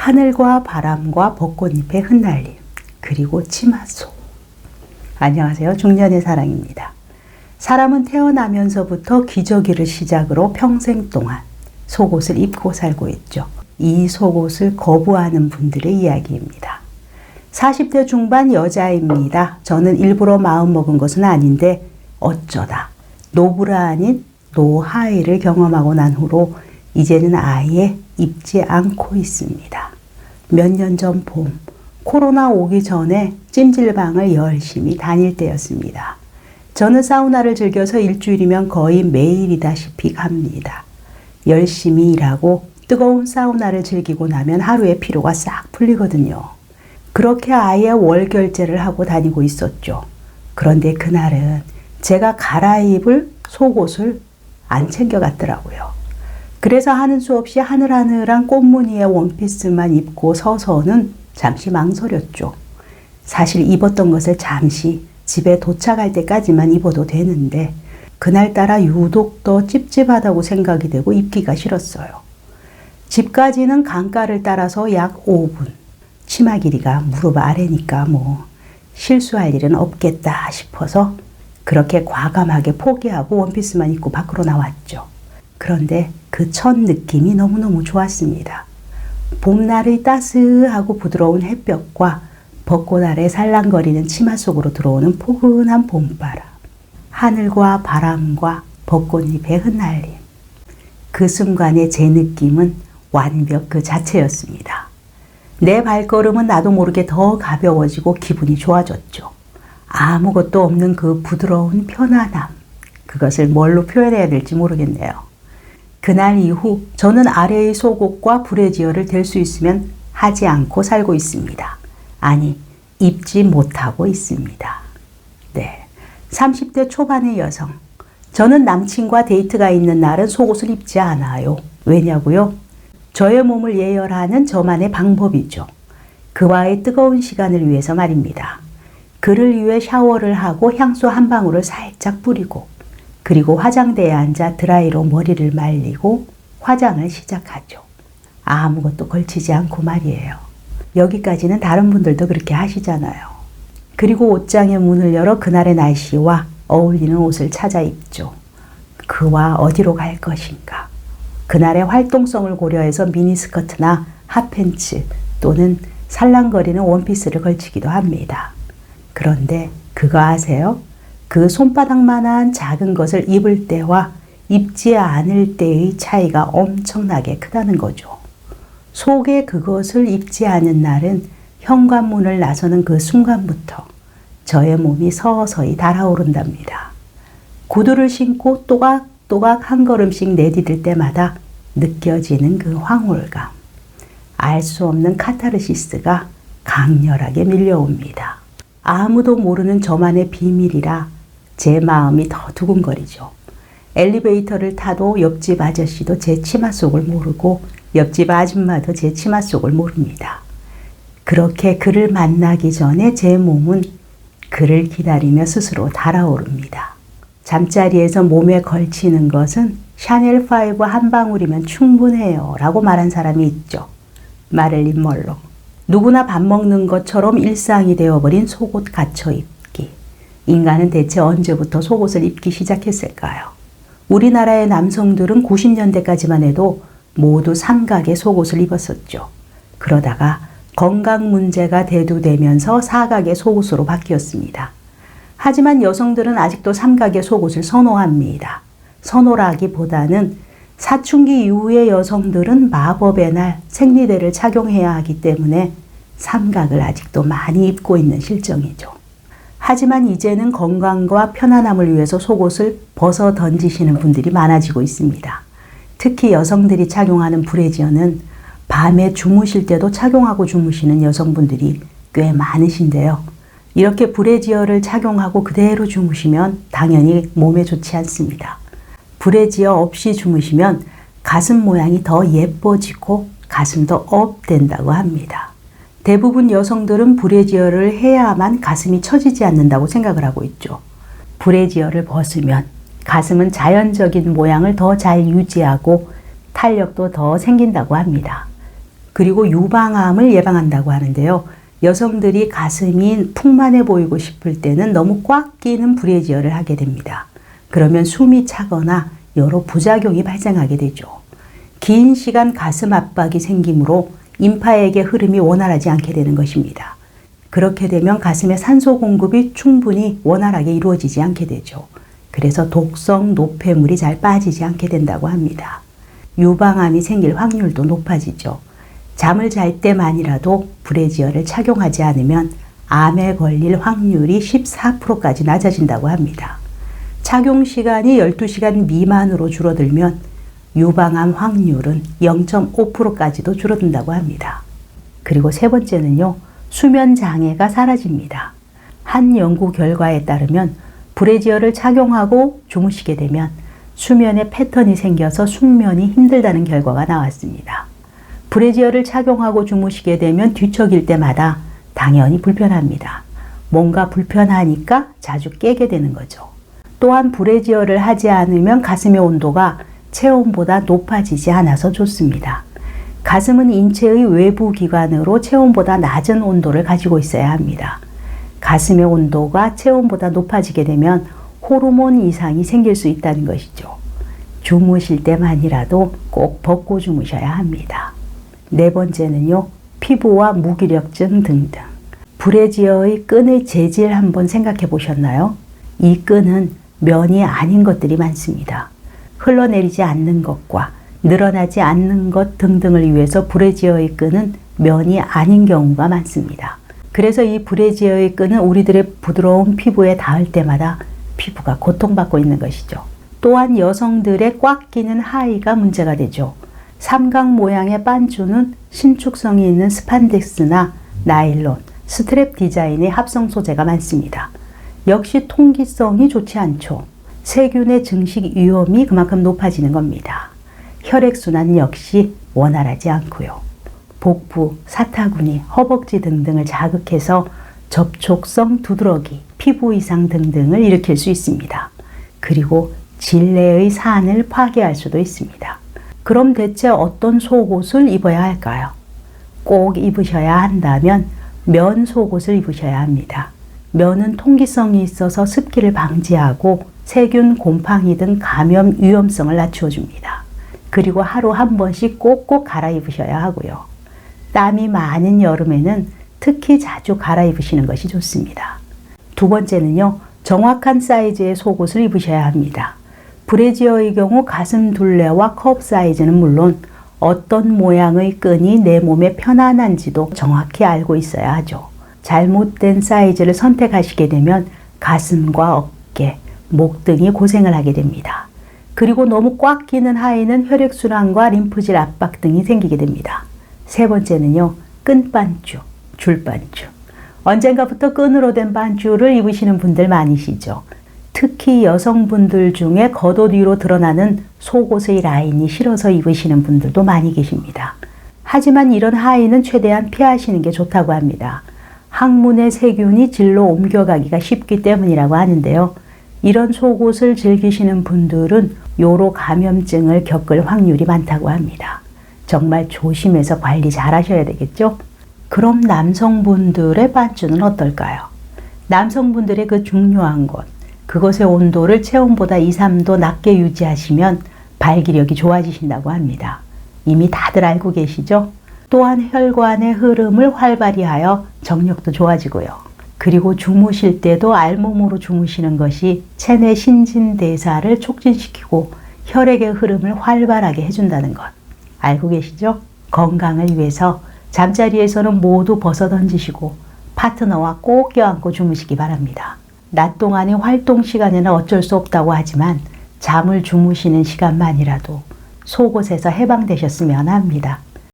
하늘과 바람과 벚꽃잎의 흩날림, 그리고 치맛속. 안녕하세요. 중년의 사랑입니다. 사람은 태어나면서부터 기저귀를 시작으로 평생 동안 속옷을 입고 살고 있죠. 이 속옷을 거부하는 분들의 이야기입니다. 40대 중반 여자입니다. 저는 일부러 마음먹은 것은 아닌데 어쩌다 노브라 아닌 노하이를 경험하고 난 후로 이제는 아예 입지 않고 있습니다. 몇 년 전 봄, 코로나 오기 전에 찜질방을 열심히 다닐 때였습니다. 저는 사우나를 즐겨서 일주일이면 거의 매일이다시피 갑니다. 열심히 일하고 뜨거운 사우나를 즐기고 나면 하루의 피로가 싹 풀리거든요. 그렇게 아예 월 결제를 하고 다니고 있었죠. 그런데 그날은 제가 갈아입을 속옷을 안 챙겨갔더라고요. 그래서 하는 수 없이 하늘하늘한 꽃무늬의 원피스만 입고 서서는 잠시 망설였죠. 사실 입었던 것을 잠시 집에 도착할 때까지만 입어도 되는데 그날따라 유독 더 찝찝하다고 생각이 되고 입기가 싫었어요. 집까지는 강가를 따라서 약 5분. 치마 길이가 무릎 아래니까 실수할 일은 없겠다 싶어서 그렇게 과감하게 포기하고 원피스만 입고 밖으로 나왔죠. 그런데 그 첫 느낌이 너무너무 좋았습니다. 봄날의 따스하고 부드러운 햇볕과 벚꽃 아래 살랑거리는 치마 속으로 들어오는 포근한 봄바람, 하늘과 바람과 벚꽃잎의 흩날림. 그 순간의 제 느낌은 완벽 그 자체였습니다. 내 발걸음은 나도 모르게 더 가벼워지고 기분이 좋아졌죠. 아무것도 없는 그 부드러운 편안함, 그것을 뭘로 표현해야 될지 모르겠네요. 그날 이후 저는 아래의 속옷과 브래지어를 될 수 있으면 하지 않고 살고 있습니다. 아니, 입지 못하고 있습니다. 네, 30대 초반의 여성. 저는 남친과 데이트가 있는 날은 속옷을 입지 않아요. 왜냐고요? 저의 몸을 예열하는 저만의 방법이죠. 그와의 뜨거운 시간을 위해서 말입니다. 그를 위해 샤워를 하고 향수 한 방울을 살짝 뿌리고 그리고 화장대에 앉아 드라이로 머리를 말리고 화장을 시작하죠. 아무것도 걸치지 않고 말이에요. 여기까지는 다른 분들도 그렇게 하시잖아요. 그리고 옷장의 문을 열어 그날의 날씨와 어울리는 옷을 찾아 입죠. 그와 어디로 갈 것인가. 그날의 활동성을 고려해서 미니스커트나 핫팬츠 또는 살랑거리는 원피스를 걸치기도 합니다. 그런데 그거 아세요? 그 손바닥만한 작은 것을 입을 때와 입지 않을 때의 차이가 엄청나게 크다는 거죠. 속에 그것을 입지 않은 날은 현관문을 나서는 그 순간부터 저의 몸이 서서히 달아오른답니다. 구두를 신고 또각또각 한 걸음씩 내디딜 때마다 느껴지는 그 황홀감. 알 수 없는 카타르시스가 강렬하게 밀려옵니다. 아무도 모르는 저만의 비밀이라 제 마음이 더 두근거리죠. 엘리베이터를 타도 옆집 아저씨도 제 치마 속을 모르고 옆집 아줌마도 제 치마 속을 모릅니다. 그렇게 그를 만나기 전에 제 몸은 그를 기다리며 스스로 달아오릅니다. 잠자리에서 몸에 걸치는 것은 샤넬5 한 방울이면 충분해요 라고 말한 사람이 있죠. 마릴린 먼로. 누구나 밥 먹는 것처럼 일상이 되어버린 속옷 갖춰입기. 인간은 대체 언제부터 속옷을 입기 시작했을까요? 우리나라의 남성들은 90년대까지만 해도 모두 삼각의 속옷을 입었었죠. 그러다가 건강 문제가 대두되면서 사각의 속옷으로 바뀌었습니다. 하지만 여성들은 아직도 삼각의 속옷을 선호합니다. 선호라기보다는 사춘기 이후의 여성들은 마법의 날 생리대를 착용해야 하기 때문에 삼각을 아직도 많이 입고 있는 실정이죠. 하지만 이제는 건강과 편안함을 위해서 속옷을 벗어 던지시는 분들이 많아지고 있습니다. 특히 여성들이 착용하는 브래지어는 밤에 주무실 때도 착용하고 주무시는 여성분들이 꽤 많으신데요. 이렇게 브래지어를 착용하고 그대로 주무시면 당연히 몸에 좋지 않습니다. 브래지어 없이 주무시면 가슴 모양이 더 예뻐지고 가슴도 업 된다고 합니다. 대부분 여성들은 브래지어를 해야만 가슴이 처지지 않는다고 생각을 하고 있죠. 브래지어를 벗으면 가슴은 자연적인 모양을 더 잘 유지하고 탄력도 더 생긴다고 합니다. 그리고 유방암을 예방한다고 하는데요. 여성들이 가슴이 풍만해 보이고 싶을 때는 너무 꽉 끼는 브래지어를 하게 됩니다. 그러면 숨이 차거나 여러 부작용이 발생하게 되죠. 긴 시간 가슴 압박이 생기므로 임파에게 흐름이 원활하지 않게 되는 것입니다. 그렇게 되면 가슴에 산소 공급이 충분히 원활하게 이루어지지 않게 되죠. 그래서 독성 노폐물이 잘 빠지지 않게 된다고 합니다. 유방암이 생길 확률도 높아지죠. 잠을 잘 때만이라도 브래지어를 착용하지 않으면 암에 걸릴 확률이 14%까지 낮아진다고 합니다. 착용 시간이 12시간 미만으로 줄어들면 유방암 확률은 0.5%까지도 줄어든다고 합니다. 그리고 세 번째는요, 수면 장애가 사라집니다. 한 연구 결과에 따르면 브래지어를 착용하고 주무시게 되면 수면에 패턴이 생겨서 숙면이 힘들다는 결과가 나왔습니다. 브래지어를 착용하고 주무시게 되면 뒤척일 때마다 당연히 불편합니다. 뭔가 불편하니까 자주 깨게 되는 거죠. 또한 브래지어를 하지 않으면 가슴의 온도가 체온보다 높아지지 않아서 좋습니다. 가슴은 인체의 외부 기관으로 체온보다 낮은 온도를 가지고 있어야 합니다. 가슴의 온도가 체온보다 높아지게 되면 호르몬 이상이 생길 수 있다는 것이죠. 주무실 때만이라도 꼭 벗고 주무셔야 합니다. 네 번째는요, 피부와 무기력증 등등. 브래지어의 끈의 재질 한번 생각해 보셨나요? 이 끈은 면이 아닌 것들이 많습니다. 흘러내리지 않는 것과 늘어나지 않는 것 등등을 위해서 브래지어의 끈은 면이 아닌 경우가 많습니다. 그래서 이 브래지어의 끈은 우리들의 부드러운 피부에 닿을 때마다 피부가 고통받고 있는 것이죠. 또한 여성들의 꽉 끼는 하의가 문제가 되죠. 삼각 모양의 반주는 신축성이 있는 스판덱스나 나일론, 스트랩 디자인의 합성 소재가 많습니다. 역시 통기성이 좋지 않죠. 세균의 증식 위험이 그만큼 높아지는 겁니다. 혈액순환 역시 원활하지 않고요. 복부, 사타구니, 허벅지 등등을 자극해서 접촉성 두드러기, 피부 이상 등등을 일으킬 수 있습니다. 그리고 질내의 산을 파괴할 수도 있습니다. 그럼 대체 어떤 속옷을 입어야 할까요? 꼭 입으셔야 한다면 면 속옷을 입으셔야 합니다. 면은 통기성이 있어서 습기를 방지하고 세균, 곰팡이 등 감염 위험성을 낮추어 줍니다. 그리고 하루 한 번씩 꼭꼭 갈아입으셔야 하고요. 땀이 많은 여름에는 특히 자주 갈아입으시는 것이 좋습니다. 두 번째는요, 정확한 사이즈의 속옷을 입으셔야 합니다. 브래지어의 경우 가슴 둘레와 컵 사이즈는 물론 어떤 모양의 끈이 내 몸에 편안한지도 정확히 알고 있어야 하죠. 잘못된 사이즈를 선택하시게 되면 가슴과 어깨, 목 등이 고생을 하게 됩니다. 그리고 너무 꽉 끼는 하의는 혈액순환과 림프질 압박 등이 생기게 됩니다. 세 번째는요, 끈반주, 줄반주. 언젠가부터 끈으로 된 반주를 입으시는 분들 많으시죠. 특히 여성분들 중에 겉옷 위로 드러나는 속옷의 라인이 싫어서 입으시는 분들도 많이 계십니다. 하지만 이런 하의는 최대한 피하시는 게 좋다고 합니다. 항문의 세균이 질로 옮겨가기가 쉽기 때문이라고 하는데요. 이런 속옷을 즐기시는 분들은 요로 감염증을 겪을 확률이 많다고 합니다. 정말 조심해서 관리 잘 하셔야 되겠죠? 그럼 남성분들의 반주는 어떨까요? 남성분들의 그 중요한 것, 그것의 온도를 체온보다 2, 3도 낮게 유지하시면 발기력이 좋아지신다고 합니다. 이미 다들 알고 계시죠? 또한 혈관의 흐름을 활발히 하여 정력도 좋아지고요. 그리고 주무실 때도 알몸으로 주무시는 것이 체내 신진대사를 촉진시키고 혈액의 흐름을 활발하게 해준다는 것. 알고 계시죠? 건강을 위해서 잠자리에서는 모두 벗어던지시고 파트너와 꼭 껴안고 주무시기 바랍니다. 낮 동안의 활동 시간에는 어쩔 수 없다고 하지만 잠을 주무시는 시간만이라도 속옷에서 해방되셨으면 합니다.